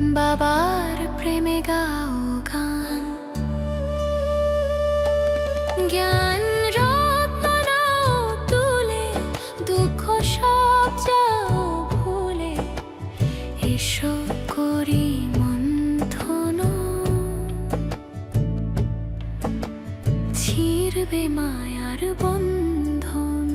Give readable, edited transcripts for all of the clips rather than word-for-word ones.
বাবার প্রেমে গাও গান, জ্ঞান রত্ন নাও তুলে, দুঃখ সব যাও ভুলে, এসো করি মন্থন, ছিড়বে মায়ার বন্ধন।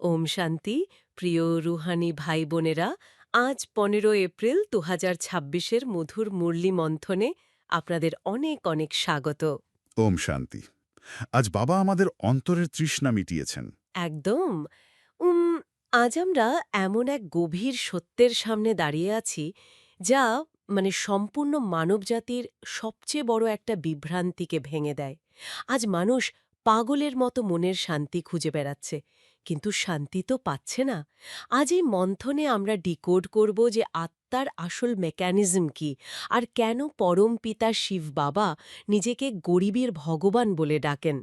ওম শান্তি। প্রিয় রুহানি ভাই বোনেরা, আজ 15 এপ্রিল 2026-এর মধুর মুরলি মন্থনে আপনাদের অনেক অনেক স্বাগত। ওম শান্তি। আজ বাবা আমাদের অন্তরের তৃষ্ণা মিটিয়েছেন। একদম। আজ আমরা এমন এক গভীর সত্যের সামনে দাঁড়িয়ে আছি যা সম্পূর্ণ মানবজাতির সবচেয়ে বড় একটা বিভ্রান্তিকে ভেঙে দেয়। আজ মানুষ পাগলের মতো মনের শান্তি খুঁজে বেড়াচ্ছে, কিন্তু শান্তি তো পাচ্ছে না। আজ এই মন্থনে আমরা ডিকোড করব যে আত্মার আসল মেকানিজম কি, আর কেন পরম পিতা শিব বাবা নিজেকে গরিবের ভগবান বলে ডাকেন।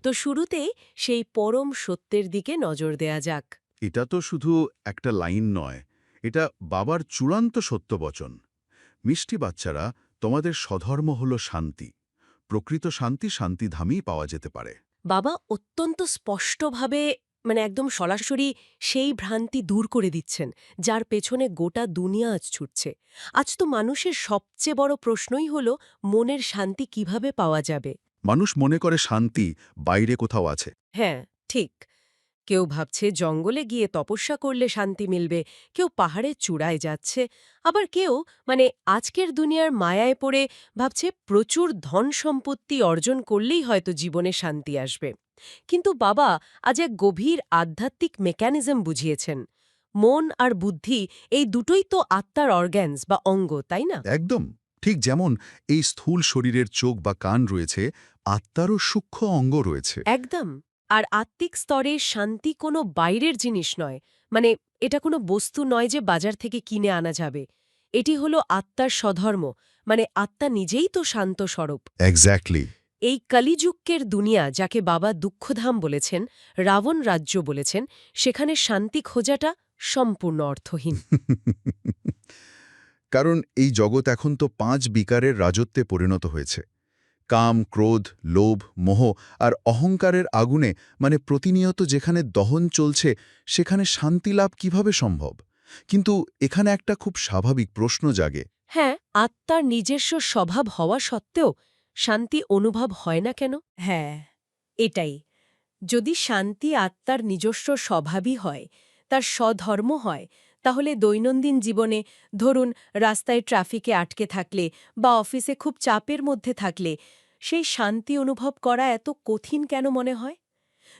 তো শুরুতে সেই পরম সত্যের দিকে নজর দেয়া যাক। এটা তো শুধু একটা লাইন নয়, এটা বাবার চূড়ান্ত সত্যবচন। মিষ্টি বাচ্চারা, তোমাদের স্বধর্ম হল শান্তি। প্রকৃত শান্তি শান্তিধামেই পাওয়া যেতে পারে। বাবা অত্যন্ত স্পষ্টভাবে একদম সরাসরি সেই ভ্রান্তি দূর করে দিচ্ছেন, যার পেছনে গোটা দুনিয়া আজ ছুটছে। আজ তো মানুষের সবচেয়ে বড় প্রশ্নই হল মনের শান্তি কিভাবে পাওয়া যাবে। মানুষ মনে করে শান্তি বাইরে কোথাও আছে। হ্যাঁ, ঠিক। কেউ ভাবছে জঙ্গলে গিয়ে তপস্যা করলে শান্তি মিলবে, কেউ পাহাড়ের চূড়ায় যাচ্ছে, আবার কেউ আজকের দুনিয়ার মায়ায় পড়ে ভাবছে প্রচুর ধন সম্পত্তি অর্জন করলেই হয়তো জীবনে শান্তি আসবে। কিন্তু বাবা আজ এক গভীর আধ্যাত্মিক মেকানিজম বুঝিয়েছেন। মন আর বুদ্ধি এই দুটোই তো আত্মার অর্গ্যানস বা অঙ্গ, তাই না? একদম ঠিক যেমন এই স্থূল শরীরের চোখ বা কান রয়েছে, আত্মারও সূক্ষ্ম অঙ্গ রয়েছে। একদম। আর আত্মিক স্তরে শান্তি কোনো বাইরের জিনিস নয়, এটা কোনো বস্তু নয় যে বাজার থেকে কিনে আনা যাবে। এটি হলো আত্মার স্বধর্ম, আত্মা নিজেই তো শান্ত স্বরূপ। এক্স্যাক্টলি। এই কলিযুগের দুনিয়া, যাকে বাবা দুঃখধাম বলেছেন, রাবণ রাজ্য বলেছেন, সেখানে শান্তি খোঁজাটা সম্পূর্ণ অর্থহীন। কারণ এই জগৎ এখন তো 5 বিকারের রাজত্বে পরিণত হয়েছে। কাম, ক্রোধ, লোভ, মোহ আর অহংকারের আগুনে, প্রতিনিয়ত যেখানে দহন চলছে, সেখানে শান্তি লাভ কিভাবে সম্ভব? কিন্তু এখানে একটা খুব স্বাভাবিক প্রশ্ন জাগে। হ্যাঁ, আত্মার নিজস্ব স্বভাব হওয়া সত্ত্বেও শান্তি অনুভব হয় না কেন? হ্যাঁ, এটাই। যদি শান্তি আত্মার নিজস্ব স্বভাবই হয়, তার স্বধর্ম হয়, তাহলে দৈনন্দিন জীবনে, ধরুন রাস্তায় ট্রাফিকে আটকে থাকলে বা অফিসে খুব চাপের মধ্যে থাকলে, সেই শান্তি অনুভব করা এত কঠিন কেন মনে হয়?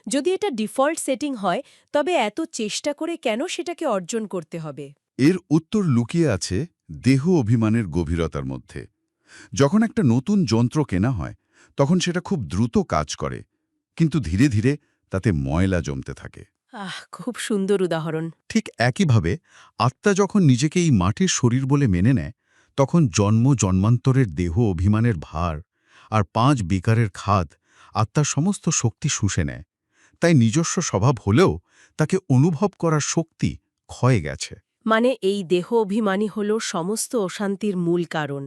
যদি এটা ডিফল্ট সেটিং হয়, তবে এত চেষ্টা করে কেন সেটাকে অর্জন করতে হবে? এর উত্তর লুকিয়ে আছে দেহ অভিমানের গভীরতার মধ্যে। যখন একটা নতুন যন্ত্র কেনা হয়, তখন সেটা খুব দ্রুত কাজ করে, কিন্তু ধীরে ধীরে তাতে ময়লা জমতে থাকে। খুব সুন্দর উদাহরণ। ঠিক একইভাবে আত্মা যখন নিজেকে এই মাটির শরীর বলে মেনে নেয়, তখন জন্ম জন্মান্তরের দেহ অভিমানের ভার আর 5 বিকারের খাদ আত্মার সমস্ত শক্তি শুষে নেয়। তাই নিজস্ব স্বভাব হলেও তাকে অনুভব করার শক্তি ক্ষয়ে গেছে। এই দেহ অভিমানী হল সমস্ত অশান্তির মূল কারণ।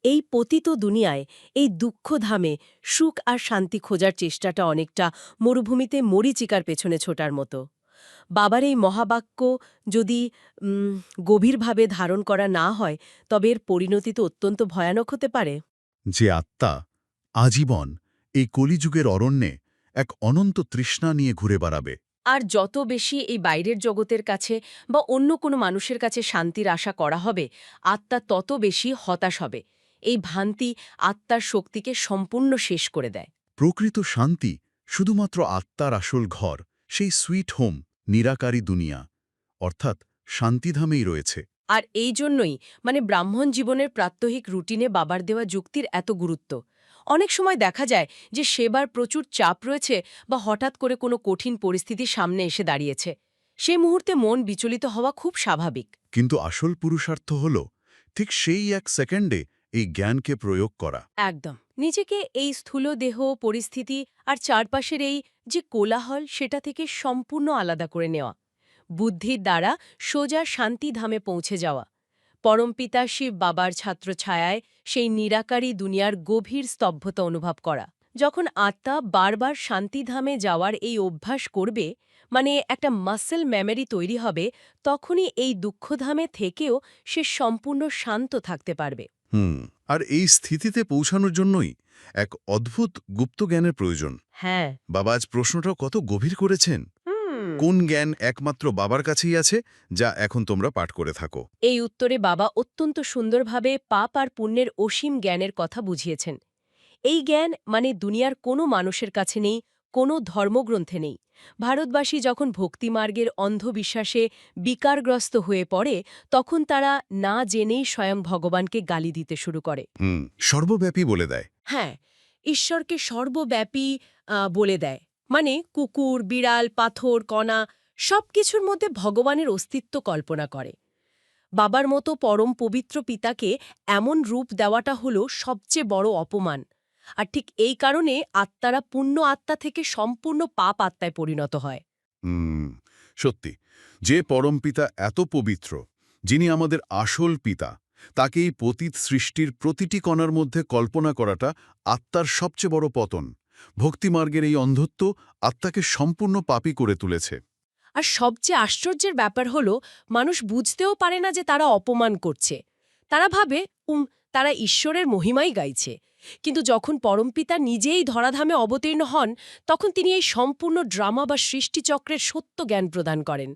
এই পতিত দুনিয়ায়, এই দুঃখধামে সুখ আর শান্তি খোঁজার চেষ্টাটা অনেকটা মরুভূমিতে মরীচিকার পেছনে ছোটার মতো। বাবার এই মহাবাক্য যদি গভীরভাবে ধারণ করা না হয়, তবে এর পরিণতি তো অত্যন্ত ভয়ানক হতে পারে। যে আত্মা আজীবন এই কলিযুগের অরণ্যে এক অনন্ত তৃষ্ণা নিয়ে ঘুরে বেড়াবে, আর যত বেশি এই বাইরের জগতের কাছে বা অন্য কোনো মানুষের কাছে শান্তির আশা করা হবে, আত্মা তত বেশি হতাশ হবে। এই ভ্রান্তি আত্মার শক্তিকে সম্পূর্ণ শেষ করে দেয়। প্রকৃত শান্তি শুধুমাত্র আত্মার আসল ঘর, সেই সুইট হোম, নিরাকারী দুনিয়া, অর্থাৎ শান্তিধামেই রয়েছে। আর এই জন্যই ব্রাহ্মণ জীবনের প্রাত্যহিক রুটিনে বাবার দেওয়া যুক্তির এত গুরুত্ব। অনেক সময় দেখা যায় যে সেবার প্রচুর চাপ রয়েছে বা হঠাৎ করে কোনো কঠিন পরিস্থিতি সামনে এসে দাঁড়িয়েছে। সেই মুহূর্তে মন বিচলিত হওয়া খুব স্বাভাবিক। কিন্তু আসল পুরুষার্থ হল ঠিক সেই 1 সেকেন্ডে এই জ্ঞানকে প্রয়োগ করা। একদম নিজেকে এই স্থূল দেহ, পরিস্থিতি আর চারপাশের এই যে কোলাহল, সেটা থেকে সম্পূর্ণ আলাদা করে নেওয়া। বুদ্ধির দ্বারা সোজা শান্তিধামে পৌঁছে যাওয়া। পরমপিতা শিব বাবার ছাত্রছায়ায় সেই নিরাকারী দুনিয়ার গভীর স্তব্ধতা অনুভব করা। যখন আত্মা বারবার শান্তিধামে যাওয়ার এই অভ্যাস করবে, মানে একটা মাসেল মেমরি তৈরি হবে, তখনই এই দুঃখধামে থেকেও সে সম্পূর্ণ শান্ত থাকতে পারবে। আর এই স্থিতিতে পৌঁছানোর জন্যই এক অদ্ভুত গুপ্ত জ্ঞানের প্রয়োজন। হ্যাঁ। বাবা আজ প্রশ্নটাও কত গভীর করেছেন। কোন জ্ঞান একমাত্র বাবার কাছেই আছে, যা এখন তোমরা পাঠ করে থাকো? এই উত্তরে বাবা অত্যন্ত সুন্দরভাবে পাপ আর পুণ্যের অসীম জ্ঞানের কথা বুঝিয়েছেন। এই জ্ঞান মানে দুনিয়ার কোনো মানুষের কাছে নেই, কোনো ধর্মগ্রন্থে নেই। ভারতবাসী যখন ভক্তিমার্গের অন্ধবিশ্বাসে বিকারগ্রস্ত হয়ে পড়ে, তখন তারা না জেনেই স্বয়ং ভগবানকে গালি দিতে শুরু করে। সর্বব্যাপী বলে দেয়। হ্যাঁ, ঈশ্বরকে সর্বব্যাপী বলে দেয়। মানে কুকুর, বিড়াল, পাথর, কণা সবকিছুর মধ্যে ভগবানের অস্তিত্ব কল্পনা করে। বাবার মতো পরম পবিত্র পিতাকে এমন রূপ দেওয়াটা হলো সবচেয়ে বড় অপমান। আর ঠিক এই কারণে আত্মারা পুণ্য আত্মা থেকে সম্পূর্ণ পাপ আত্মায় পরিণত হয়। সত্যি, যে পরমপিতা এত পবিত্র, যিনি আমাদের আসল পিতা, তাকে এই পতিত সৃষ্টির প্রতিটি কণার মধ্যে কল্পনা করাটা আত্মার সবচেয়ে বড় পতন। ভক্তিমার্গের এই অন্ধত্ব আত্মাকে সম্পূর্ণ পাপী করে তুলেছে। আর সবচেয়ে আশ্চর্যের ব্যাপার হলো, মানুষ বুঝতেও পারে না যে তারা অপমান করছে। তারা ভাবে তারা ঈশ্বরের মহিমাই গাইছে। কিন্তু যখন পরমপিতা নিজেই ধরাধামে অবতীর্ণ হন, তখন তিনি এই সম্পূর্ণ ড্রামা বা সৃষ্টিচক্রের সত্য জ্ঞান প্রদান করেন।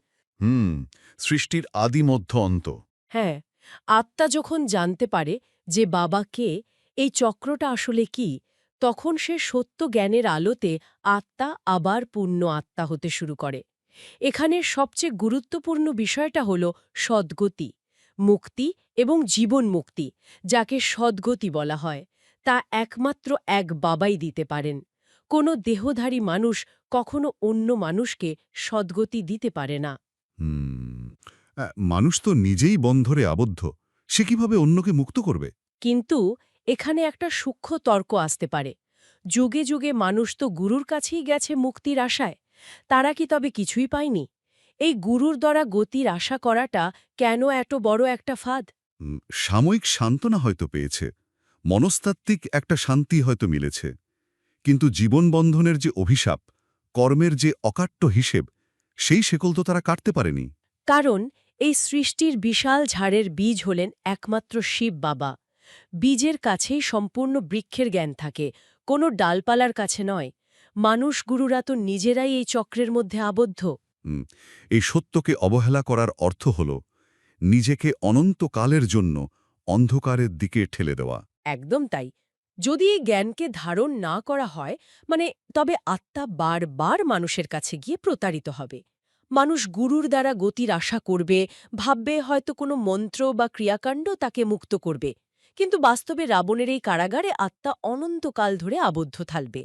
সৃষ্টির আদি মধ্য অন্ত। হ্যাঁ, আত্মা যখন জানতে পারে যে বাবা কে, এই চক্রটা আসলে কি, তখন সে সত্য জ্ঞানের আলোতে আত্মা আবার পূর্ণ আত্মা হতে শুরু করে। এখানের সবচেয়ে গুরুত্বপূর্ণ বিষয়টা হল সদ্গতি, মুক্তি এবং জীবন মুক্তি। যাকে সদ্গতি বলা হয়, তা একমাত্র এক বাবাই দিতে পারেন। কোনো দেহধারী মানুষ কখনো অন্য মানুষকে সদ্গতি দিতে পারে না। মানুষ তো নিজেই বন্ধরে আবদ্ধ, সে কিভাবে অন্যকে মুক্ত করবে? কিন্তু এখানে একটা সূক্ষ্ম তর্ক আসতে পারে। যুগে যুগে মানুষ তো গুরুর কাছেই গেছে মুক্তির আশায়। তারা কি তবে কিছুই পায়নি? এই গুরুর দ্বারা গতির আশা করাটা কেন এত বড় একটা ফাঁদ? সাময়িক সান্ত্বনা হয়তো পেয়েছে, মনস্তাত্ত্বিক একটা শান্তি হয়তো মিলেছে, কিন্তু জীবনবন্ধনের যে অভিশাপ, কর্মের যে অকাট্য হিসেব, সেই শেকল তো তারা কাটতে পারেনি। কারণ এই সৃষ্টির বিশাল ঝাড়ের বীজ হলেন একমাত্র শিব বাবা। বীজের কাছেই সম্পূর্ণ বৃক্ষের জ্ঞান থাকে, কোনো ডালপালার কাছে নয়। মানুষ গুরুরা তো নিজেরাই এই চক্রের মধ্যে আবদ্ধ। এই সত্যকে অবহেলা করার অর্থ হল নিজেকে অনন্তকালের জন্য অন্ধকারের দিকে ঠেলে দেওয়া। একদম তাই। যদি এই জ্ঞানকে ধারণ না করা হয়, তবে আত্মা বারবার মানুষের কাছে গিয়ে প্রতারিত হবে। মানুষ গুরুর দ্বারা গতির আশা করবে, ভাববে হয়তো কোনো মন্ত্র বা ক্রিয়াকাণ্ড তাকে মুক্ত করবে। কিন্তু বাস্তবে রাবণের এই কারাগারে আত্মা অনন্তকাল ধরে আবদ্ধ থাকবে।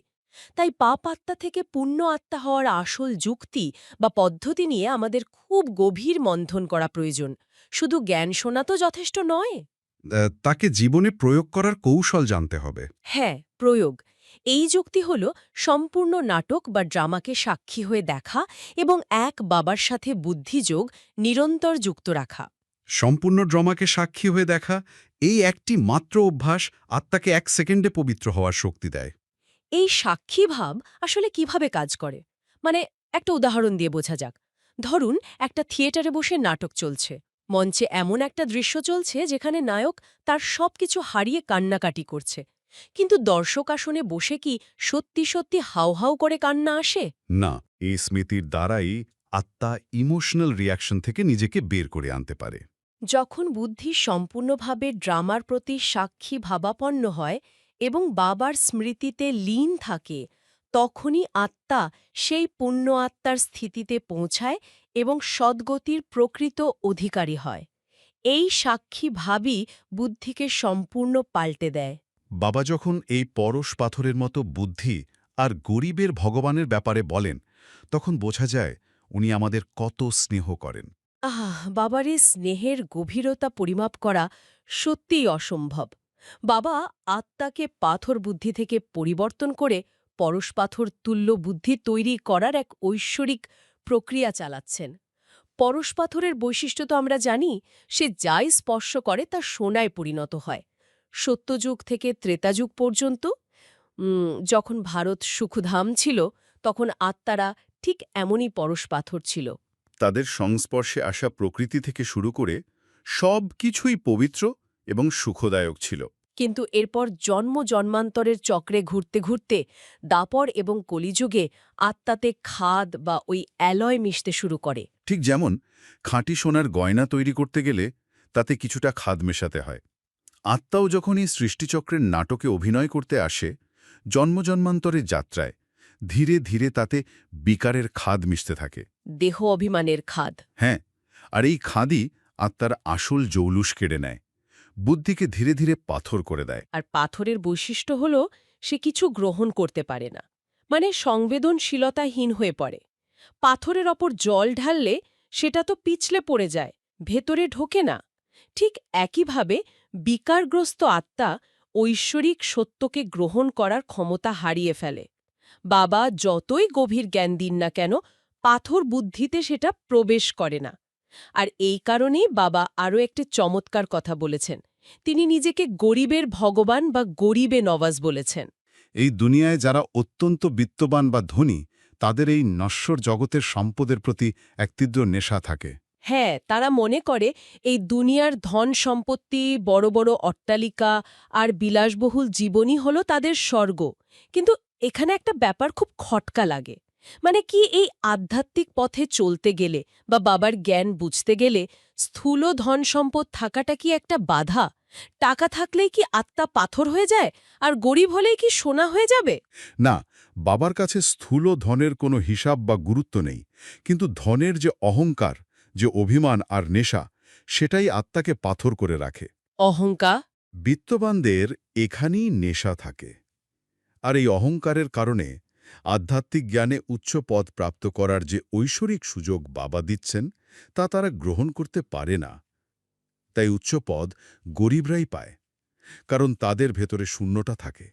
তাই পাপ আত্মা থেকে পুণ্য আত্মা হওয়ার আসল যুক্তি বা পদ্ধতি নিয়ে আমাদের খুব গভীর মন্থন করা প্রয়োজন। শুধু জ্ঞান শোনা তো যথেষ্ট নয়। তাকে জীবনে প্রয়োগ করার কৌশল জানতে হবে। হ্যাঁ, প্রয়োগ। এই যুক্তি হল সম্পূর্ণ নাটক বা ড্রামাকে সাক্ষী হয়ে দেখা এবং এক বাবার সাথে বুদ্ধিযোগ নিরন্তর যুক্ত রাখা। সম্পূর্ণ ড্রামাকে সাক্ষী হয়ে দেখা, এই একটি মাত্র অভ্যাস আত্মাকে 1 সেকেন্ডে পবিত্র হওয়ার শক্তি দেয়। এই সাক্ষী ভাব আসলে কিভাবে কাজ করে, একটা উদাহরণ দিয়ে বোঝা যাক। ধরুন, একটা থিয়েটারে বসে নাটক চলছে। মঞ্চে এমন একটা দৃশ্য চলছে যেখানে নায়ক তার সবকিছু হারিয়ে কান্নাকাটি করছে। কিন্তু দর্শক আসনে বসে কি সত্যি সত্যি হাউ হাউ করে কান্না আসে? না, এই স্মৃতির দ্বারাই আত্মা ইমোশনাল রিয়াকশন থেকে নিজেকে বের করে আনতে পারে। যখন বুদ্ধি সম্পূর্ণভাবে ড্রামার প্রতি সাক্ষী ভাবাপন্ন হয় এবং বাবার স্মৃতিতে লীন থাকে, তখনই আত্মা সেই পুণ্য আত্মার স্থিতিতে পৌঁছায় এবং সদ্গতির প্রকৃত অধিকারী হয়। এই সাক্ষী ভাবই বুদ্ধিকে সম্পূর্ণ পাল্টে দেয়। বাবা যখন এই পরশ পাথরের মতো বুদ্ধি আর গরিবের ভগবানের ব্যাপারে বলেন, তখন বোঝা যায় উনি আমাদের কত স্নেহ করেন। বাবার এই স্নেহের গভীরতা পরিমাপ করা সত্যিই অসম্ভব। বাবা আত্মাকে পাথর বুদ্ধি থেকে পরিবর্তন করে পরশ পাথর তুল্য বুদ্ধি তৈরি করার এক ঐশ্বরিক প্রক্রিয়া চালাচ্ছেন। পরশ পাথরের বৈশিষ্ট্য তো আমরা জানি, সে যাই স্পর্শ করে তা সোনায় পরিণত হয়। সত্যযুগ থেকে ত্রেতাযুগ পর্যন্ত যখন ভারত সুখধাম ছিল, তখন আত্মারা ঠিক এমনই পরশ পাথর ছিল। তাদের সংস্পর্শে আসা প্রকৃতি থেকে শুরু করে সব কিছুই পবিত্র এবং সুখদায়ক ছিল। কিন্তু এরপর জন্ম জন্মান্তরের চক্রে ঘুরতে ঘুরতে দাপর এবং কলিযুগে আত্মাতে খাদ বা ওই অ্যালয় মিশতে শুরু করে। ঠিক যেমন খাঁটি সোনার গয়না তৈরি করতে গেলে তাতে কিছুটা খাদ মেশাতে হয়। আত্মাও যখন এই সৃষ্টিচক্রের নাটকে অভিনয় করতে আসে, জন্মজন্মান্তরের যাত্রায় ধীরে ধীরে তাতে বিকারের খাদ মিশতে থাকে। দেহ অভিমানের খাদ। হ্যাঁ, আর এই খাদই আত্মার আসল জৌলুস কেড়ে নেয়, বুদ্ধিকে ধীরে ধীরে পাথর করে দেয়। আর পাথরের বৈশিষ্ট্য হল সে কিছু গ্রহণ করতে পারে না, মানে সংবেদনশীলতাহীন হয়ে পড়ে। পাথরের ওপর জল ঢাললে সেটা তো পিছলে পড়ে যায়, ভেতরে ঢোকে না। ঠিক একইভাবে বিকারগ্রস্ত আত্মা ঐশ্বরিক সত্যকে গ্রহণ করার ক্ষমতা হারিয়ে ফেলে। বাবা যতই গভীর জ্ঞান দিন না কেন, পাথর বুদ্ধিতে সেটা প্রবেশ করে না। আর এই কারণেই বাবা আরও একটি চমৎকার কথা বলেছেন। তিনি নিজেকে গরিবের ভগবান বা গরিবে নওয়াজ বলেছেন। এই দুনিয়ায় যারা অত্যন্ত বিত্তবান বা ধনী, তাদের এই নশ্বর জগতের সম্পদের প্রতি এক তীব্র নেশা থাকে। হ্যাঁ, তারা মনে করে এই দুনিয়ার ধন সম্পত্তি, বড় বড় অট্টালিকা আর বিলাসবহুল জীবনই হলো তাদের স্বর্গ। কিন্তু এখানে একটা ব্যাপার খুব খটকা লাগে। মানে কি, এই আধ্যাত্মিক পথে চলতে গেলে বা বাবার জ্ঞান বুঝতে গেলে স্থূল ধন সম্পদ থাকাটা কি একটা বাধা? টাকা থাকলেই কি আত্মা পাথর হয়ে যায়, আর গরিব হলেই কি সোনা হয়ে যাবে? না, বাবার কাছে স্থূল ধনের কোনো হিসাব বা গুরুত্ব নেই, কিন্তু ধনের যে অহংকার, যে অভিমান আর নেশা, সেটাই আত্মাকে পাথর করে রাখে। অহংকার। বিত্তবানদের এখানেই নেশা থাকে, আর এই অহংকারের কারণে আধ্যাত্মিক জ্ঞানে উচ্চ পদ প্রাপ্ত করার যে ঐশ্বরিক সুযোগ বাবা দিচ্ছেন, তা তারা গ্রহণ করতে পারে না। তাই উচ্চ পদ গরিবরাই পায়, কারণ তাদের ভেতরে শূন্যতা থাকে,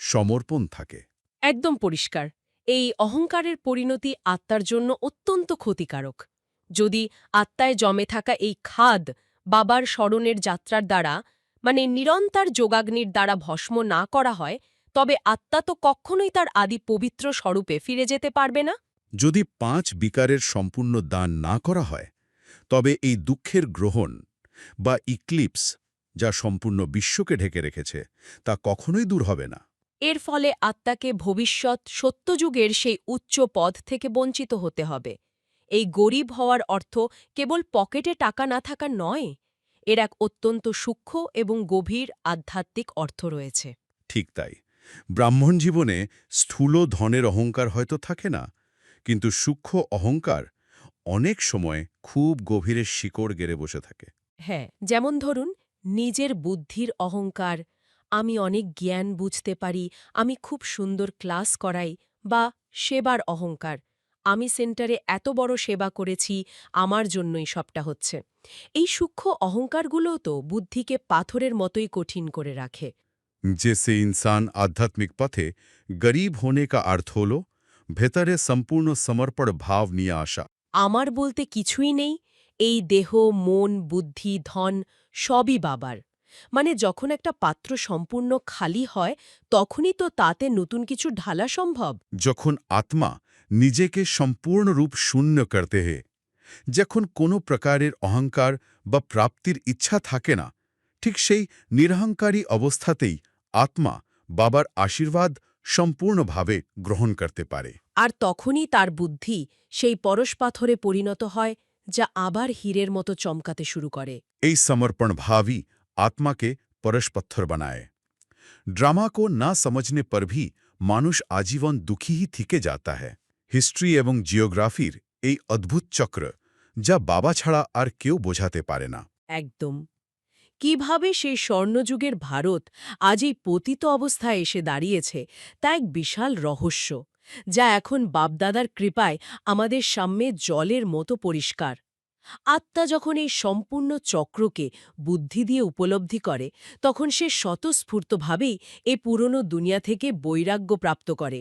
সমর্পণ থাকে। একদম পরিষ্কার। এই অহংকারের পরিণতি আত্মার জন্য অত্যন্ত ক্ষতিকারক। যদি আত্মায় জমে থাকা এই খাদ বাবার স্মরণের যাত্রার দ্বারা, মানে নিরন্তর যোগাগ্নির দ্বারা ভস্ম না করা হয়, তবে আত্মা তো কখনোই তার আদি পবিত্র স্বরূপে ফিরে যেতে পারবে না। যদি 5 বিকারের সম্পূর্ণ দান না করা হয়, তবে এই দুঃখের গ্রহণ বা ইক্লিপস, যা সম্পূর্ণ বিশ্বকে ঢেকে রেখেছে, তা কখনোই দূর হবে না। এর ফলে আত্মাকে ভবিষ্যৎ সত্যযুগের সেই উচ্চ পদ থেকে বঞ্চিত হতে হবে। এই গরিব হওয়ার অর্থ কেবল পকেটে টাকা না থাকা নয়, এর এক অত্যন্ত সূক্ষ্ম এবং গভীর আধ্যাত্মিক অর্থ রয়েছে। ঠিক তাই, ব্রাহ্মণ জীবনে স্থূল ধনের অহংকার হয়তো থাকে না, কিন্তু সূক্ষ্ম অহংকার অনেক সময় খুব গভীরে শিকড় গেড়ে বসে থাকে। হ্যাঁ, যেমন ধরুন নিজের বুদ্ধির অহংকার, আমি অনেক জ্ঞান বুঝতে পারি, আমি খুব সুন্দর ক্লাস করাই, বা সেবার অহংকার, আমি সেন্টারে এত বড় সেবা করেছি, আমার জন্যই সবটা হচ্ছে। এই সূক্ষ্ম অহংকারগুলোও তো বুদ্ধিকে পাথরের মতোই কঠিন করে রাখে। जैसे इंसान आध्यात्मिक पथे गरीब होने का अर्थ होलो ভেতরে সম্পূর্ণ সমর্পণ ভাব নিয়ে আসা। আমার বলতে কিছুই নেই, এই দেহ, মন, বুদ্ধি, ধন সবই বাবার। মানে যখন একটা পাত্র সম্পূর্ণ খালি হয়, তখনই তো তাতে নতুন কিছু ঢালা সম্ভব। যখন আত্মা নিজেকে সম্পূর্ণরূপ শূন্য করতে হে, যখন কোনো প্রকারের অহংকার বা প্রাপ্তির ইচ্ছা থাকে না, ঠিক সেই নিরহংকারী অবস্থাতেই আত্মা বাবার আশীর্বাদ সম্পূর্ণভাবে গ্রহণ করতে পারে। আর তখনই তার বুদ্ধি সেই পরশ পাথরে পরিণত হয়, যা আবার হীরের মতো চমকাতে শুরু করে। এই সমর্পণ ভাবই আত্মাকে পরশপত্থর বানায়। ড্রামা কো না সমঝনে পর ভি মানুষ আজীবন দুঃখী হি থেকে যাতা হ্যায়। হিস্ট্রি এবং জিওগ্রাফির এই অদ্ভুত চক্র, যা বাবা ছাড়া আর কেউ বোঝাতে পারে না। একদম। কিভাবে সেই স্বর্ণযুগের ভারত আজ এই পতিত অবস্থায় এসে দাঁড়িয়েছে, তা এক বিশাল রহস্য, যা এখন বাপদাদার কৃপায় আমাদের সামনে জলের মতো পরিষ্কার। আত্মা যখন এই সম্পূর্ণ চক্রকে বুদ্ধি দিয়ে উপলব্ধি করে, তখন সে স্বতঃস্ফূর্তভাবেই এই পুরনো দুনিয়া থেকে বৈরাগ্য প্রাপ্ত করে।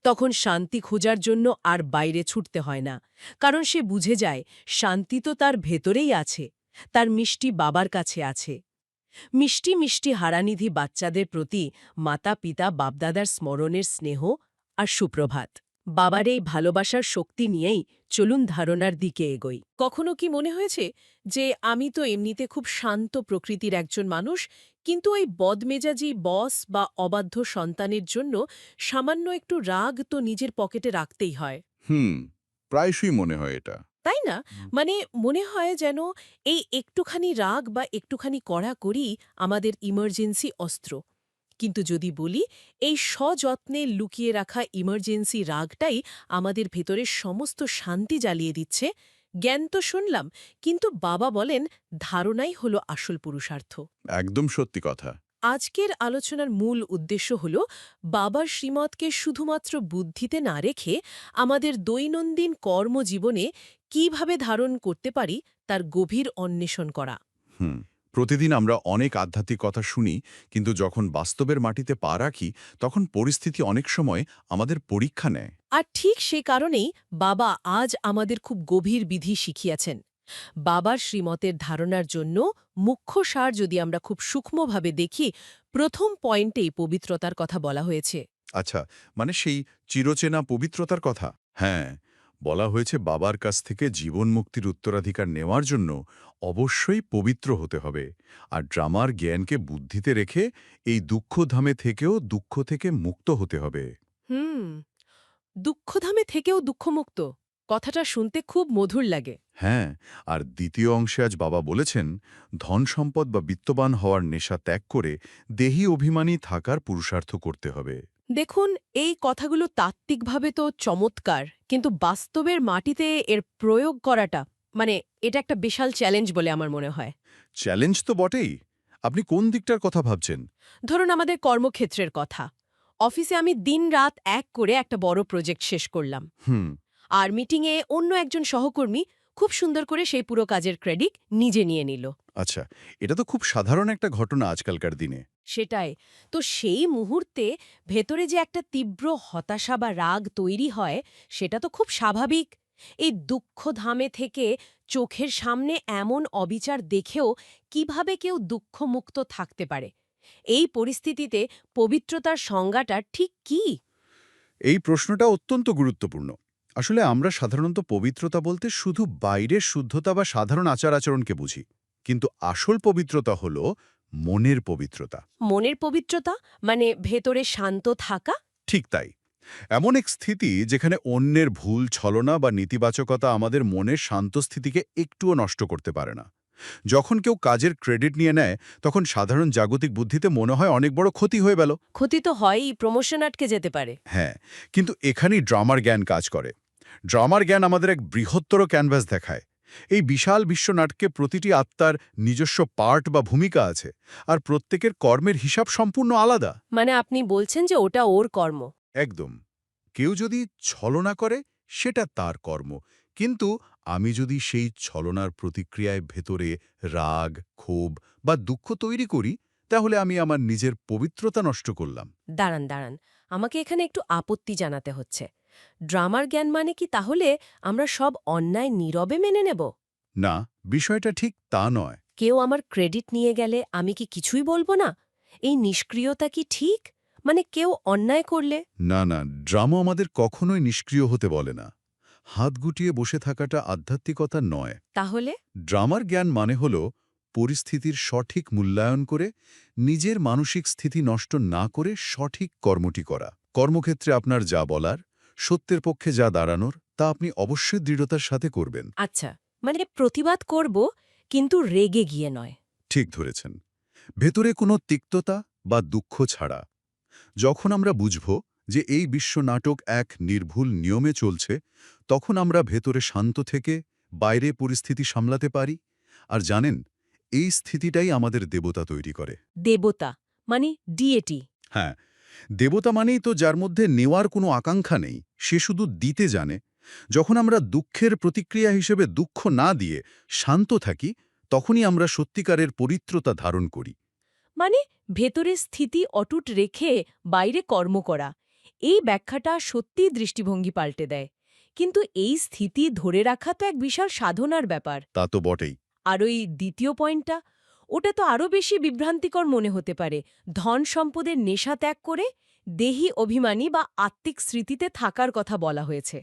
তখন শান্তি খোঁজার জন্য আর বাইরে ছুটতে হয় না, কারণ সে বুঝে যায় শান্তি তো তার ভেতরেই আছে, তার মিষ্টি বাবার কাছে আছে। মিষ্টি মিষ্টি হারানিধি বাচ্চাদের প্রতি মাতা পিতা বাপদাদার স্মরণের স্নেহ আর সুপ্রভাত। বাবার এই ভালোবাসার শক্তি নিয়েই চলুন ধারণার দিকে এগোই। কখনো কি মনে হয়েছে যে আমি তো এমনিতে খুব শান্ত প্রকৃতির একজন মানুষ, কিন্তু ওই বদমেজাজি বস বা অবাধ্য সন্তানের জন্য সামান্য একটু রাগ তো নিজের পকেটে রাখতেই হয়, প্রায়শই মনে হয় এটা। তাই না? মানে মনে হয় যেন এই একটুখানি রাগ বা একটুখানি কড়াকড়ি আমাদের ইমার্জেন্সি অস্ত্র। কিন্তু যদি বলি এই সযত্নে লুকিয়ে রাখা ইমার্জেন্সি রাগটাই আমাদের ভেতরের সমস্ত শান্তি জ্বালিয়ে দিচ্ছে, জ্ঞান তো শুনলাম, কিন্তু বাবা বলেন ধারণাই হলো আসল পুরুষার্থ। একদম সত্যি কথা। আজকের আলোচনার মূল উদ্দেশ্য হল বাবার শ্রীমতকে শুধুমাত্র বুদ্ধিতে না রেখে আমাদের দৈনন্দিন কর্মজীবনে কিভাবে ধারণ করতে পারি তার গভীর অন্বেষণ করা। প্রতিদিন আমরা অনেক আধ্যাত্মিক কথা শুনি, কিন্তু যখন বাস্তবের মাটিতে পা রাখি তখন পরিস্থিতি অনেক সময় আমাদের পরীক্ষা নেয়। আর ঠিক সে কারণেই বাবা আজ আমাদের খুব গভীর বিধি শিখিয়েছেন। বাবার শ্রীমতের ধারণার জন্য মুখ্য সার যদি আমরা খুব সূক্ষ্মভাবে দেখি, প্রথম পয়েন্টেই পবিত্রতার কথা বলা হয়েছে। আচ্ছা, মানে সেই চিরচেনা পবিত্রতার কথা? হ্যাঁ, বলা হয়েছে বাবার কাছ থেকে জীবন মুক্তির উত্তরাধিকার নেওয়ার জন্য অবশ্যই পবিত্র হতে হবে, আর ড্রামার জ্ঞানকে বুদ্ধিতে রেখে এই দুঃখধামে থেকেও দুঃখ থেকে মুক্ত হতে হবে। দুঃখধামে থেকেও দুঃখমুক্ত, কথাটা শুনতে খুব মধুর লাগে। হ্যাঁ, আর দ্বিতীয় অংশে আজ বাবা বলেছেন ধন সম্পদ বা বিত্তবান হওয়ার নেশা ত্যাগ করে দেহী অভিমানী থাকার পুরুষার্থ করতে হবে। দেখুন, এই কথাগুলো তাত্ত্বিকভাবে তো চমৎকার, কিন্তু বাস্তবের মাটিতে এর প্রয়োগ করাটা মানে এটা একটা বিশাল চ্যালেঞ্জ বলে আমার মনে হয়। চ্যালেঞ্জ তো বটেই। আপনি কোন দিকটার কথা ভাবছেন? ধরুন আমাদের কর্মক্ষেত্রের কথা। অফিসে আমি দিনরাত এক করে একটা বড় প্রজেক্ট শেষ করলাম, হুম। আর মিটিংয়ে অন্য একজন সহকর্মী খুব সুন্দর করে সেই পুরো কাজের ক্রেডিট নিজে নিয়ে নিল। আচ্ছা, এটা তো খুব সাধারণ একটা ঘটনা আজকালকার দিনে। সেটাই তো, সেই মুহূর্তে ভেতরে যে একটা তীব্র হতাশা বা রাগ তৈরি হয়, সেটা তো খুব স্বাভাবিক। এই দুঃখধামে থেকে চোখের সামনে এমন অবিচার দেখেও কিভাবে কেউ দুঃখমুক্ত থাকতে পারে? এই পরিস্থিতিতে পবিত্রতার সংজ্ঞাটা ঠিক কি? এই প্রশ্নটা অত্যন্ত গুরুত্বপূর্ণ। আসলে আমরা সাধারণত পবিত্রতা বলতে শুধু বাইরের শুদ্ধতা বা সাধারণ আচার-আচরণকে বুঝি, কিন্তু আসল পবিত্রতা হল মনের পবিত্রতা। মনের পবিত্রতা মানে ভেতরে শান্ত থাকা? ঠিক তাই। এমন এক স্থিতি যেখানে অন্যের ভুল, ছলনা বা নেতিবাচকতা আমাদের মনের শান্ত স্থিতিকে একটুও নষ্ট করতে পারে না। যখন কেউ কাজের ক্রেডিট নিয়ে নেয়, তখন সাধারণ জাগতিক বুদ্ধিতে মনে হয় অনেক বড় ক্ষতি হয়ে গেল। ক্ষতি তো হয়ই, প্রমোশন আটকে যেতে পারে। হ্যাঁ, কিন্তু এখানেই ড্রামার জ্ঞান কাজ করে। ড্রামার জ্ঞান আমাদের এক বৃহত্তর ক্যানভাস দেখায়। এই বিশাল বিশ্বনাটকে প্রতিটি আত্মার নিজস্ব পার্ট বা ভূমিকা আছে, আর প্রত্যেকের কর্মের হিসাব সম্পূর্ণ আলাদা। মানে আপনি বলছেন যে ওটা ওর কর্ম? একদম। কেউ যদি ছলনা করে, সেটা তার কর্ম, কিন্তু আমি যদি সেই ছলনার প্রতিক্রিয়ায় ভেতরে রাগ, ক্ষোভ বা দুঃখ তৈরি করি, তাহলে আমি আমার নিজের পবিত্রতা নষ্ট করলাম। দাঁড়ান দাঁড়ান, আমাকে এখানে একটু আপত্তি জানাতে হচ্ছে। ড্রামার জ্ঞান মানে কি তাহলে আমরা সব অন্যায় নীরবে মেনে নেব? না, বিষয়টা ঠিক তা নয়। কেউ আমার ক্রেডিট নিয়ে গেলে আমি কি কিছুই বলবো না? এই নিষ্ক্রিয়তা কি ঠিক? মানে কেউ অন্যায় করলে? না না, ড্রামা আমাদের কখনোই নিষ্ক্রিয় হতে বলে না। হাত গুটিয়ে বসে থাকাটা আধ্যাত্মিকতা নয়। তাহলে ড্রামার জ্ঞান মানে হল পরিস্থিতির সঠিক মূল্যায়ন করে নিজের মানসিক স্থিতি নষ্ট না করে সঠিক কর্মটি করা। কর্মক্ষেত্রে আপনার যা বলার, সত্যের পক্ষে যা দাঁড়ানোর, তা আপনি অবশ্যই দৃঢ়তার সাথে করবেন। আচ্ছা, মানে প্রতিবাদ করব, কিন্তু রেগে গিয়ে নয়। ঠিক ধরেছেন। ভেতরে কোনো তিক্ততা বা দুঃখ ছাড়া। যখন আমরা বুঝব যে এই বিশ্ব নাটক এক নির্ভুল নিয়মে চলছে, তখন আমরা ভেতরে শান্ত থেকে বাইরে পরিস্থিতি সামলাতে পারি। আর জানেন, এই স্থিতিটাই আমাদের দেবতা তৈরি করে। দেবতা মানে ডিএটি? হ্যাঁ, দেবতা মানেই তো যার মধ্যে নেওয়ার কোনো আকাঙ্ক্ষা নেই, সে শুধু দিতে জানে। যখন আমরা দুঃখের প্রতিক্রিয়া হিসেবে দুঃখ না দিয়ে শান্ত থাকি, তখনই আমরা সত্যিকারের পবিত্রতা ধারণ করি। মানে ভেতরের স্থিতি অটুট রেখে বাইরে কর্ম করা, এই ব্যাখ্যাটা সত্যিই দৃষ্টিভঙ্গি পাল্টে দেয়। কিন্তু এই স্থিতি ধরে রাখা তো এক বিশাল সাধনার ব্যাপার। তা তো বটেই। আর ওই দ্বিতীয় পয়েন্টটা, ওটা তো আরও বেশি বিভ্রান্তিকর মনে হতে পারে। ধন সম্পদের নেশা ত্যাগ করে দেহি অভিমানী বা আত্মিক স্মৃতিতে থাকার কথা বলা হয়েছে।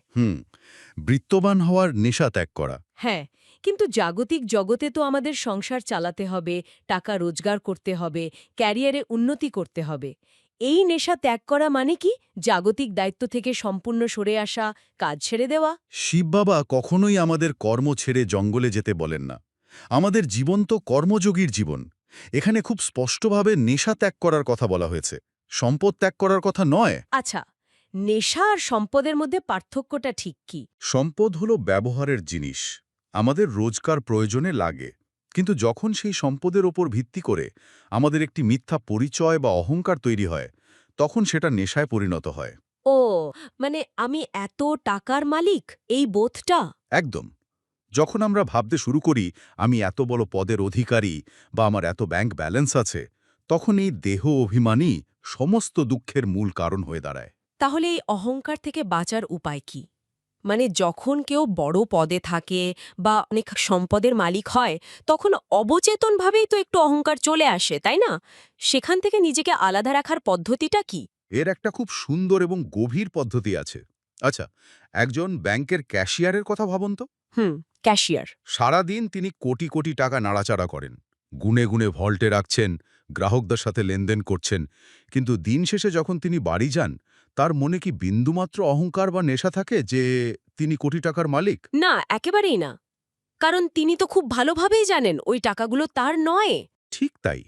বৃত্তবান হওয়ার নেশা ত্যাগ করা। হ্যাঁ, কিন্তু জাগতিক জগতে তো আমাদের সংসার চালাতে হবে, টাকা রোজগার করতে হবে, ক্যারিয়ারে উন্নতি করতে হবে। এই নেশা ত্যাগ করা মানে কি জাগতিক দায়িত্ব থেকে সম্পূর্ণ সরে আসা, কাজ ছেড়ে দেওয়া? শিব বাবা কখনোই আমাদের কর্ম ছেড়ে জঙ্গলে যেতে বলেন না। আমাদের জীবন তো কর্মযোগীর জীবন। এখানে খুব স্পষ্টভাবে নেশা ত্যাগ করার কথা বলা হয়েছে, সম্পদ ত্যাগ করার কথা নয়। আচ্ছা, নেশা আর সম্পদের মধ্যে পার্থক্যটা ঠিক কি? সম্পদ হলো ব্যবহারের জিনিস, আমাদের রোজকার প্রয়োজনে লাগে। কিন্তু যখন সেই সম্পদের ওপর ভিত্তি করে আমাদের একটি মিথ্যা পরিচয় বা অহংকার তৈরি হয়, তখন সেটা নেশায় পরিণত হয়। ও, মানে আমি এত টাকার মালিক, এই বোধটা? একদম। যখন আমরা ভাবতে শুরু করি আমি এত বড় পদের অধিকারী বা আমার এত ব্যাংক ব্যালেন্স আছে, তখন এই দেহ অভিমানই সমস্ত দুঃখের মূল কারণ হয়ে দাঁড়ায়। তাহলে এই অহংকার থেকে বাঁচার উপায় কি? মানে যখন কেউ বড় পদে থাকে বা অনেক সম্পদের মালিক হয়, তখন অবচেতনভাবেই তো একটু অহংকার চলে আসে, তাই না? সেখান থেকে নিজেকে আলাদা রাখার পদ্ধতিটা কি? এর একটা খুব সুন্দর এবং গভীর পদ্ধতি আছে। আচ্ছা, একজন ব্যাংকের ক্যাশিয়ারের কথা ভাবুন তো। ক্যাশিয়ার। সারাদিন তিনি কোটি কোটি টাকা নাড়াচাড়া করেন, গুনে গুনে ভল্টে রাখছেন, গ্রাহকদের সাথে লেনদেন করছেন। কিন্তু দিন শেষে যখন তিনি বাড়ি যান, তার মনে কি বিন্দুমাত্র অহংকার বা নেশা থাকে যে তিনি কোটি টাকার মালিক? না, একেবারেই না। কারণ তিনি তো খুব ভালোভাবেই জানেন ওই টাকাগুলো তার নয়। ঠিক তাই।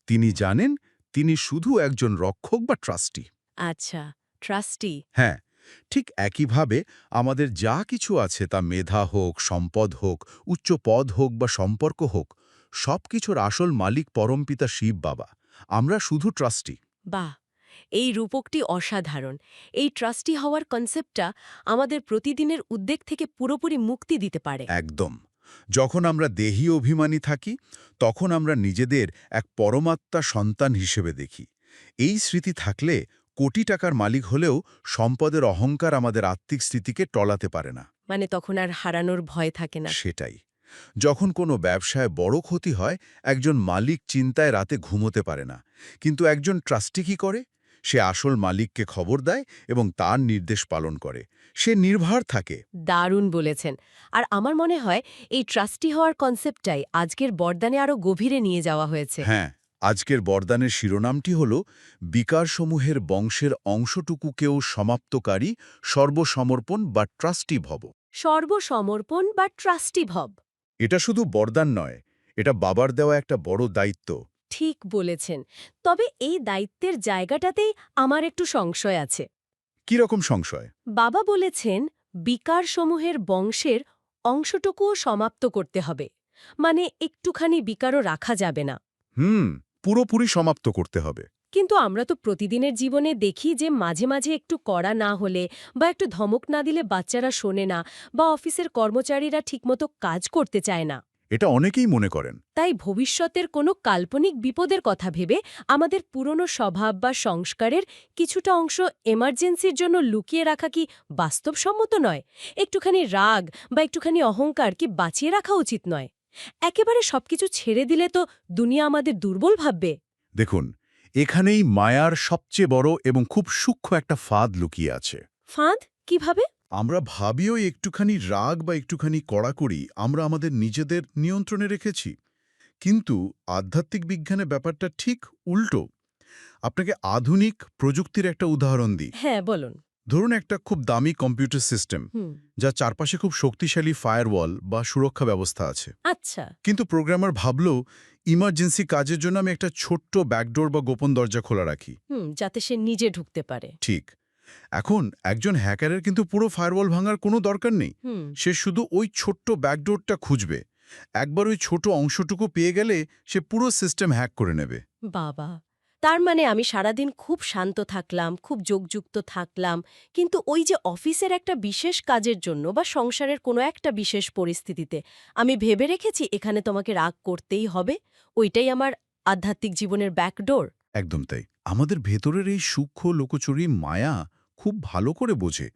তিনি জানেন তিনি শুধু একজন রক্ষক বা ট্রাস্টি। আচ্ছা, ট্রাস্টি। হ্যাঁ, ঠিক একইভাবে আমাদের যা কিছু আছে, তা মেধা হোক, সম্পদ হোক, উচ্চ পদ হোক বা সম্পর্ক হোক, সব কিছুর আসল মালিক পরমপিতা শিব বাবা। আমরা শুধু ট্রাস্টি। বাহ, এই রূপকটি অসাধারণ। এই ট্রাস্টি হওয়ার কনসেপ্টটা আমাদের প্রতিদিনের উদ্বেগ থেকে পুরোপুরি মুক্তি দিতে পারে। একদম। যখন আমরা দেহি অভিমানী থাকি, তখন আমরা নিজেদের এক পরমাত্মা সন্তান হিসেবে দেখি। এই স্মৃতি থাকলে কোটি টাকার মালিক হলেও সম্পদের অহংকার আমাদের আত্মিক স্থিতিকে টলাতে পারে না। মানে তখন আর হারানোর ভয় থাকে না। সেটাই। যখন কোনো ব্যবসায় বড় ক্ষতি হয়, একজন মালিক চিন্তায় রাতে ঘুমোতে পারে না। কিন্তু একজন ট্রাস্টি কি করে? সে আসল মালিককে খবর দেয় এবং তার নির্দেশ পালন করে। সে নির্ভর থাকে। দারুণ বলেছেন। আর আমার মনে হয় এই ট্রাস্টি হওয়ার কনসেপ্টটাই আজকের বরদানে আরও গভীরে নিয়ে যাওয়া হয়েছে। হ্যাঁ, আজকের বরদানের শিরোনামটি হল বিকারসমূহের বংশের অংশটুকুকেও সমাপ্তকারী সর্বসমর্পণ বা ট্রাস্টি ভব। সর্বসমর্পণ বা ট্রাস্টি ভব। এটা শুধু বরদান নয়, এটা বাবার দেওয়া একটা বড় দায়িত্ব। ঠিক বলেছেন। তবে এই দায়িত্বের জায়গাটাতেই আমার একটু সংশয় আছে। কি রকম সংশয়? বাবা বলেছেন বিকারসমূহের বংশের অংশটুকুও সমাপ্ত করতে হবে। মানে একটুখানি বিকারও রাখা যাবে না। পুরোপুরি সমাপ্ত করতে হবে। কিন্তু আমরা তো প্রতিদিনের জীবনে দেখি যে মাঝে মাঝে একটু কড়া না হলে বা একটু ধমক না দিলে বাচ্চারা শোনে না, বা অফিসের কর্মচারীরা ঠিকমতো কাজ করতে চায় না। এটা অনেকেই মনে করেন। তাই ভবিষ্যতের কোনো কাল্পনিক বিপদের কথা ভেবে আমাদের পুরনো স্বভাব বা সংস্কারের কিছুটা অংশ এমার্জেন্সির জন্য লুকিয়ে রাখা কি বাস্তবসম্মত নয়? একটুখানি রাগ বা একটুখানি অহংকার কি বাঁচিয়ে রাখা উচিত নয়? একেবারে সবকিছু ছেড়ে দিলে তো দুনিয়া আমাদের দুর্বল ভাববে। দেখুন, এখানেই মায়ার সবচেয়ে বড় এবং খুব সূক্ষ্ম একটা ফাঁদ লুকিয়ে আছে। ফাঁদ কিভাবে? আমরা ভাবিও একটুখানি রাগ বা একটুখানি কড়াকড়ি আমরা আমাদের নিজেদের নিয়ন্ত্রণে রেখেছি। কিন্তু আধ্যাত্মিক বিজ্ঞানে ব্যাপারটা ঠিক উল্টো। আপনাকে আধুনিক প্রযুক্তির একটা উদাহরণ দিই। হ্যাঁ, বলুন। ধরুন একটা খুব দামি কম্পিউটার সিস্টেম, যার চারপাশে খুব শক্তিশালী ফায়ারওয়াল বা সুরক্ষা ব্যবস্থা আছে। আচ্ছা। কিন্তু প্রোগ্রামার ভাবল ইমার্জেন্সি কাজের জন্য আমি একটা ছোট্ট ব্যাকডোর বা গোপন দরজা খোলা রাখি। যাতে সে নিজে ঢুকতে পারে। ঠিক। এখন একজন হ্যাকারের কিন্তু পুরো ফায়ারওয়াল ভাঙার কোনো দরকার নেই। সে শুধু ওই ছোট্ট ব্যাকডোরটা খুঁজবে। একবার ওই ছোট অংশটুকু পেয়ে গেলে সে পুরো সিস্টেম হ্যাক করে নেবে। বাবা, তার মানে আমি সারাদিন খুব শান্ত থাকলাম, খুব যোগযুক্ত থাকলাম, কিন্তু ওই যে অফিসের একটা বিশেষ কাজের জন্য বা সংসারের কোনো একটা বিশেষ পরিস্থিতিতে আমি ভেবে রেখেছি এখানে তোমাকে রাগ করতেই হবে, ওইটাই আমার আধ্যাত্মিক জীবনের ব্যাকডোর। একদম তাই। আমাদের ভেতরের এই সূক্ষ্ম লোকচুরি মায়া খুব ভালো করে বোঝে।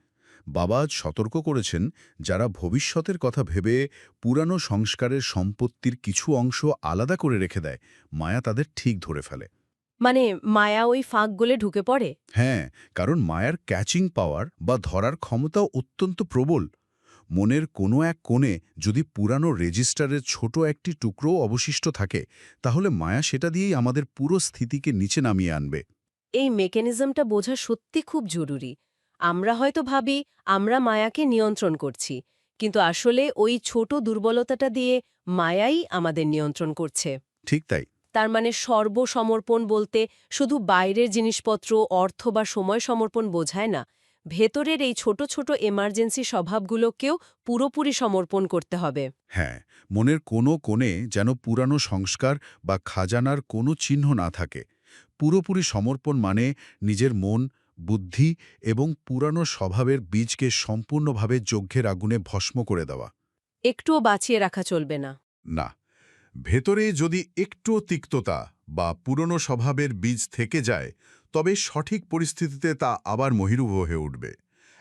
বাবা আজ সতর্ক করেছেন, যারা ভবিষ্যতের কথা ভেবে পুরানো সংস্কারের সম্পত্তির কিছু অংশ আলাদা করে রেখে দেয়, মায়া তাদের ঠিক ধরে ফেলে। মানে মায়া ওই ফাঁকগুলো ঢুকে পড়ে? হ্যাঁ, কারণ মায়ার ক্যাচিং পাওয়ার বা ধরার ক্ষমতাও অত্যন্ত প্রবল। মনের কোনো এক কোণে যদি পুরানো রেজিস্টারের ছোট একটি টুকরোও অবশিষ্ট থাকে, তাহলে মায়া সেটা দিয়েই আমাদের পুরো স্থিতিকে নিচে নামিয়ে আনবে। এই মেকানিজমটা বোঝা সত্যি খুব জরুরি। আমরা হয়তো ভাবি আমরা মায়াকে নিয়ন্ত্রণ করছি, কিন্তু আসলে ওই ছোট দুর্বলতাটা দিয়ে মায়াই আমাদের নিয়ন্ত্রণ করছে। ঠিক তাই। তার মানে সর্বসমর্পণ বলতে শুধু বাইরের জিনিসপত্র, অর্থ বা সময় সমর্পণ বোঝায় না। ভেতরের এই ছোট ছোট এমার্জেন্সি স্বভাবগুলোকেও পুরোপুরি সমর্পণ করতে হবে। হ্যাঁ, মনের কোনো কোণে যেন পুরানো সংস্কার বা খাজানার কোনো চিহ্ন না থাকে। পুরোপুরি সমর্পণ মানে নিজের মন, বুদ্ধি এবং পুরানো স্বভাবের বীজকে সম্পূর্ণভাবে যজ্ঞের আগুনে ভস্ম করে দেওয়া। একটুও বাঁচিয়ে রাখা চলবে না। না, ভেতরে যদি একটুও তিক্ততা বা পুরনো স্বভাবের বীজ থেকে যায়, তবে সঠিক পরিস্থিতিতে তা আবার মহিরুহ হয়ে উঠবে।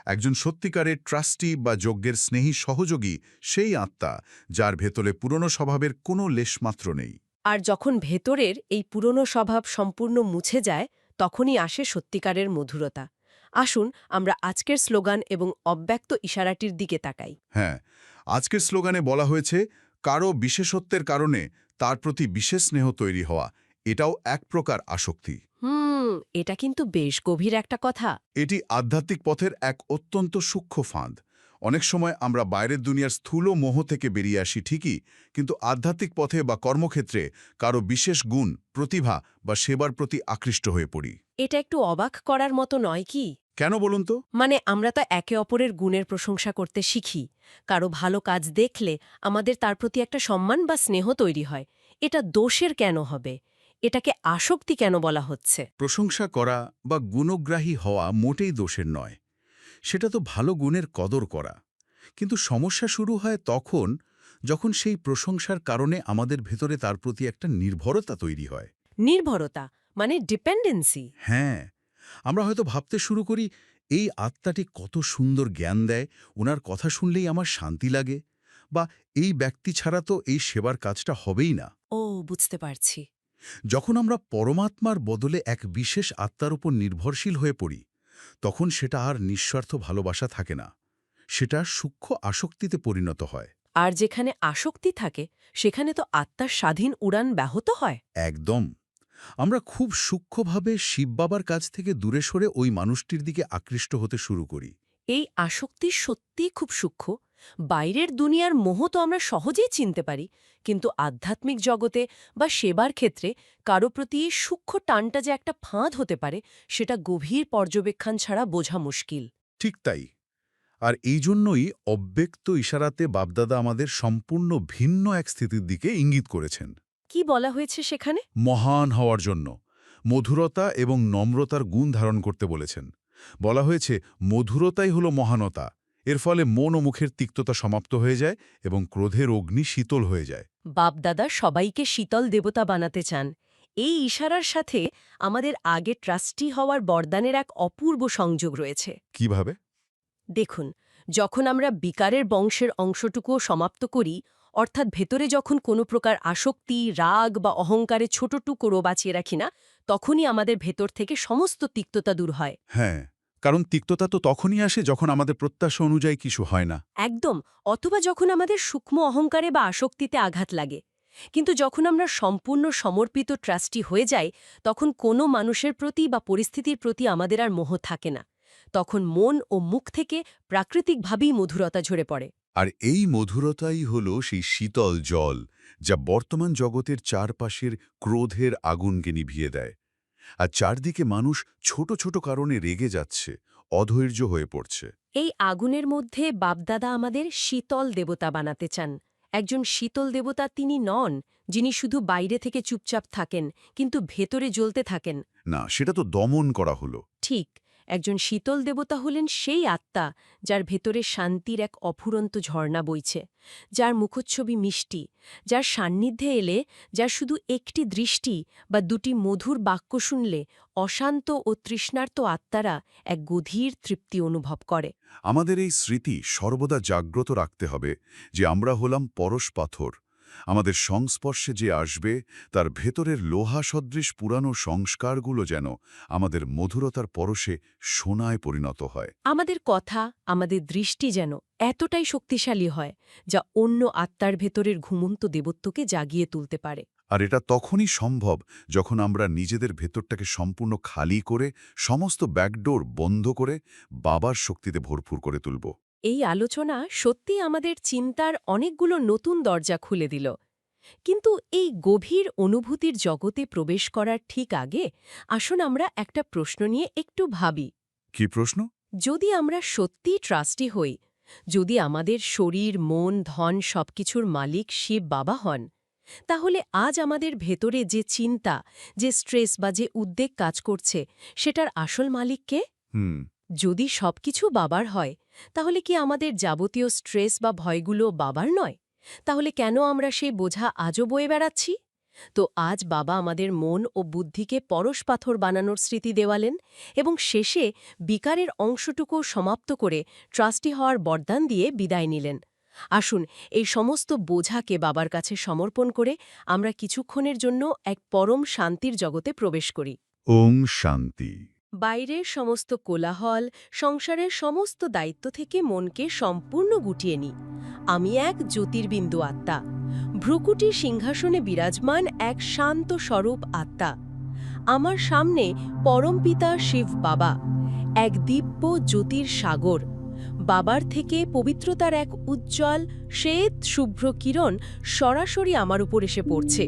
একজন সত্যিকারের ট্রাস্টি বা যজ্ঞের স্নেহী সহযোগী সেই আত্মা, যার ভেতরে পুরনো স্বভাবের কোনো লেশমাত্র নেই। আর যখন ভেতরের এই পুরনো স্বভাব সম্পূর্ণ মুছে যায়, তখনই আসে সত্যিকারের মধুরতা। আসুন আমরা আজকের স্লোগান এবং অব্যক্ত ইশারাটির দিকে তাকাই। হ্যাঁ, আজকের স্লোগানে বলা হয়েছে, কারো বিশেষত্বের কারণে তার প্রতি বিশেষ স্নেহ তৈরি হওয়া। এটাও এক প্রকার আসক্তি। এটা কিন্তু বেশ গভীর একটা কথা। এটি আধ্যাত্মিক পথের এক অত্যন্ত সূক্ষ্ম ফাঁদ। অনেক সময় আমরা বাইরের দুনিয়ার স্থূল মোহ থেকে বেরিয়ে আসি ঠিকই, কিন্তু আধ্যাত্মিক পথে বা কর্মক্ষেত্রে কারো বিশেষ গুণ, প্রতিভা বা সেবার প্রতি আকৃষ্ট হয়ে পড়ি। এটা একটু অবাক করার মতো নয় কি? কেন বলুন তো? মানে আমরা তো একে অপরের গুণের প্রশংসা করতে শিখি। কারো ভালো কাজ দেখলে আমাদের তার প্রতি একটা সম্মান বা স্নেহ তৈরি হয়। এটা দোষের কেন হবে? এটাকে আসক্তি কেন বলা হচ্ছে? প্রশংসা করা বা গুণগ্রাহী হওয়া মোটেই দোষের নয়। সেটা তো ভালো গুণের কদর করা। কিন্তু সমস্যা শুরু হয় তখন, যখন সেই প্রশংসার কারণে আমাদের ভেতরে তার প্রতি একটা নির্ভরতা তৈরি হয়। নির্ভরতা মানে ডিপেন্ডেন্সি। হ্যাঁ, আমরা হয়তো ভাবতে শুরু করি, এই আত্মাটি কত সুন্দর জ্ঞান দেয়, ওনার কথা শুনলেই আমার শান্তি লাগে, বা এই ব্যক্তি ছাড়া তো এই সেবার কাজটা হবেই না। ও, বুঝতে পারছি। যখন আমরা পরমাত্মার বদলে এক বিশেষ আত্মার উপর নির্ভরশীল হয়ে পড়ি, তখন সেটা আর নিঃস্বার্থ ভালোবাসা থাকে না, সেটা সূক্ষ্ম আসক্তিতে পরিণত হয়। আর যেখানে আসক্তি থাকে সেখানে তো আত্মার স্বাধীন উড়ান ব্যাহত হয়। একদম। আমরা খুব সূক্ষ্মভাবে শিব বাবার কাছ থেকে দূরে সরে ওই মানুষটির দিকে আকৃষ্ট হতে শুরু করি। এই আসক্তি সত্যিই খুব সূক্ষ্ম। বাইরের দুনিয়ার মোহ তো আমরা সহজেই চিনতে পারি, কিন্তু আধ্যাত্মিক জগতে বা সেবার ক্ষেত্রে কারো প্রতি এই সূক্ষ্ম টানটা যে একটা ফাঁদ হতে পারে, সেটা গভীর পর্যবেক্ষণ ছাড়া বোঝা মুশকিল। ঠিক তাই। আর এই জন্যই অব্যক্ত ইশারাতে বাপদাদা আমাদের সম্পূর্ণ ভিন্ন এক স্থিতির দিকে ইঙ্গিত করেছেন। কি বলা হয়েছে সেখানে? মহান হওয়ার জন্য মধুরতা এবং নম্রতার গুণ ধারণ করতে বলেছেন। বলা হয়েছে, মধুরতাই হল মহানতা। এর ফলে মন ও মুখের তিক্ততা সমাপ্ত হয়ে যায় এবং ক্রোধের অগ্নি শীতল হয়ে যায়। বাপদাদা সবাইকে শীতল দেবতা বানাতে চান। এই ইশারার সাথে আমাদের আগে ট্রাস্টি হওয়ার বরদানের এক অপূর্ব সংযোগ রয়েছে। কিভাবে? দেখুন, যখন আমরা বিকারের বংশের অংশটুকুও সমাপ্ত করি, অর্থাৎ ভেতরে যখন কোনো প্রকার আসক্তি, রাগ বা অহংকারে ছোট টুকরো বাঁচিয়ে রাখি না, তখনই আমাদের ভেতর থেকে সমস্ত তিক্ততা দূর হয়। হ্যাঁ, কারণ তিক্ততা তো তখনই আসে যখন আমাদের প্রত্যাশা অনুযায়ী কিছু হয় না। একদম। অথবা যখন আমাদের সূক্ষ্ম অহংকারে বা আসক্তিতে আঘাত লাগে। কিন্তু যখন আমরা সম্পূর্ণ সমর্পিত ট্রাস্টি হয়ে যাই, তখন কোনো মানুষের প্রতি বা পরিস্থিতির প্রতি আমাদের আর মোহ থাকে না। তখন মন ও মুখ থেকে প্রাকৃতিকভাবেই মধুরতা ঝরে পড়ে। আর এই মধুরতাই হল সেই শীতল জল, যা বর্তমান জগতের চারপাশের ক্রোধের আগুনকে নিভিয়ে দেয়। আর চারদিকে মানুষ ছোট ছোট কারণে রেগে যাচ্ছে, অধৈর্য হয়ে পড়ছে। এই আগুনের মধ্যে বাপদাদা আমাদের শীতল দেবতা বানাতে চান। একজন শীতল দেবতা তিনি নন, যিনি শুধু বাইরে থেকে চুপচাপ থাকেন, কিন্তু ভেতরে জ্বলতে থাকেন। না, সেটা তো দমন করা হলো। ঠিক, একজন শীতল দেবতা হলেন সেই আত্মা যার ভেতরে শান্তির এক অফুরন্ত ঝর্ণা বইছে, যার মুখচ্ছবি মিষ্টি, যার সান্নিধ্যে এলে, যার শুধু একটি দৃষ্টি বা দুটি মধুর বাক্য শুনলে অশান্ত ও তৃষ্ণার্ত আত্মারা এক গভীর তৃপ্তি অনুভব করে। আমাদের এই স্মৃতি সর্বদা জাগ্রত রাখতে হবে যে আমরা হলাম পরশ পাথর। আমাদের সংস্পর্শে যে আসবে তার ভেতরের লোহা সদৃশ পুরানো সংস্কারগুলো যেন আমাদের মধুরতার পরশে সোনায় পরিণত হয়। আমাদের কথা, আমাদের দৃষ্টি যেন এতটাই শক্তিশালী হয় যা অন্য আত্মার ভেতরের ঘুমন্ত দেবত্বকে জাগিয়ে তুলতে পারে। আর এটা তখনই সম্ভব যখন আমরা নিজেদের ভেতরটাকে সম্পূর্ণ খালি করে, সমস্ত ব্যাকডোর বন্ধ করে বাবার শক্তিতে ভরপুর করে তুলব। এই আলোচনা সত্যি আমাদের চিন্তার অনেকগুলো নতুন দরজা খুলে দিল। কিন্তু এই গভীর অনুভূতির জগতে প্রবেশ করার ঠিক আগে আসুন আমরা একটা প্রশ্ন নিয়ে একটু ভাবি। কি প্রশ্ন? যদি আমরা সত্যি ট্রাস্টি হই, যদি আমাদের শরীর, মন, ধন সবকিছুর মালিক শিব বাবা হন, তাহলে আজ আমাদের ভেতরে যে চিন্তা, যে স্ট্রেস বা যে উদ্বেগ কাজ করছে, সেটার আসল মালিক কে? যদি সবকিছু বাবার হয়, তাহলে কি আমাদের যাবতীয় স্ট্রেস বা ভয়গুলো বাবার নয়? তাহলে কেন আমরা সেই বোঝা আজও বয়ে বেড়াচ্ছি? তো আজ বাবা আমাদের মন ও বুদ্ধিকে পরশ পাথর বানানোর স্মৃতি দেওয়ালেন এবং শেষে বিকারের অংশটুকু সমাপ্ত করে ট্রাস্টি হওয়ার বরদান দিয়ে বিদায় নিলেন। আসুন এই সমস্ত বোঝাকে বাবার কাছে সমর্পণ করে আমরা কিছুক্ষণের জন্য এক পরম শান্তির জগতে প্রবেশ করি। ওম শান্তি। বাইরের সমস্ত কোলাহল, সংসারের সমস্ত দায়িত্ব থেকে মনকে সম্পূর্ণ গুটিয়ে নিই। আমি এক জ্যোতির্বিন্দু আত্মা, ভ্রুকুটি সিংহাসনে বিরাজমান এক শান্ত স্বরূপ আত্মা। আমার সামনে পরমপিতা শিব বাবা, এক দিব্য জ্যোতির সাগর। বাবার থেকে পবিত্রতার এক উজ্জ্বল শ্বেত শুভ্র কিরণ সরাসরি আমার উপর এসে পড়ছে।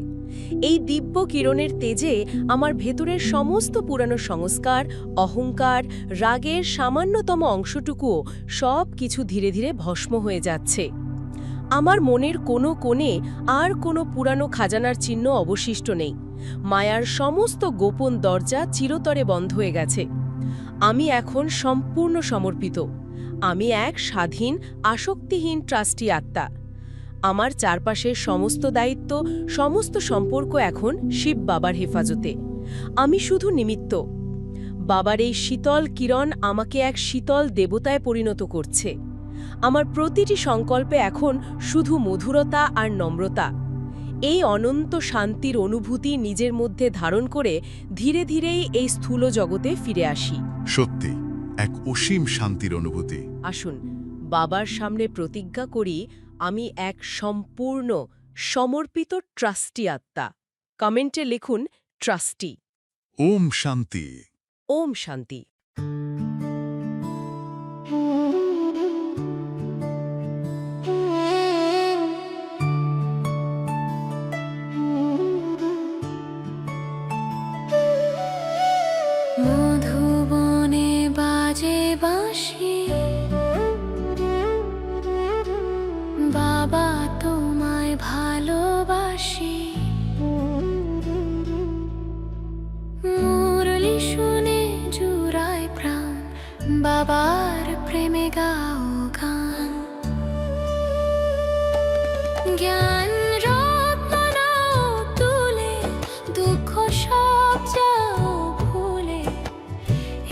এই দিব্য কিরণের তেজে আমার ভেতরের সমস্ত পুরানো সংস্কার, অহংকার, রাগের সামান্যতম অংশটুকুও সব কিছু ধীরে ধীরে ভস্ম হয়ে যাচ্ছে। আমার মনের কোনো কোণে আর কোনো পুরানো খাজানার চিহ্ন অবশিষ্ট নেই। মায়ার সমস্ত গোপন দরজা চিরতরে বন্ধ হয়ে গেছে। আমি এখন সম্পূর্ণ সমর্পিত। আমি এক স্বাধীন, আসক্তিহীন ট্রাস্টি আত্মা। আমার চারপাশের সমস্ত দায়িত্ব, সমস্ত সম্পর্ক এখন শিব বাবার হেফাজতে। আমি শুধু নিমিত্ত। বাবার এই শীতল কিরণ আমাকে এক শীতল দেবতায় পরিণত করছে। আমার প্রতিটি সংকল্পে এখন শুধু মধুরতা আর নম্রতা। এই অনন্ত শান্তির অনুভূতি নিজের মধ্যে ধারণ করে ধীরে ধীরেই এই স্থূল জগতে ফিরে আসি। সত্যি এক অসীম শান্তির অনুভূতি। আসুন বাবার সামনে প্রতিজ্ঞা করি, আমি এক সম্পূর্ণ সমর্পিত ট্রাস্টি আত্মা। কমেন্টে লিখুন ট্রাস্টি। ওম শান্তি। ওম শান্তি। মধুবনে বাজে বাঁশি, বাবা তোমায় ভালোবাসি। মুরলি শুনে জুড়ায় প্রাণ, বাবার প্রেমে গাও গান। জ্ঞান রত্ন নাও তুলে, দুঃখ সব যাও ভুলে,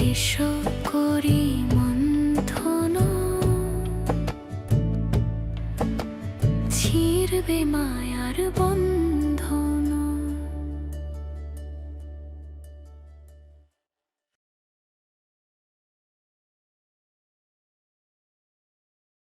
এসো করি মন্থন। ছিড়বে মায়ার বন্ধন।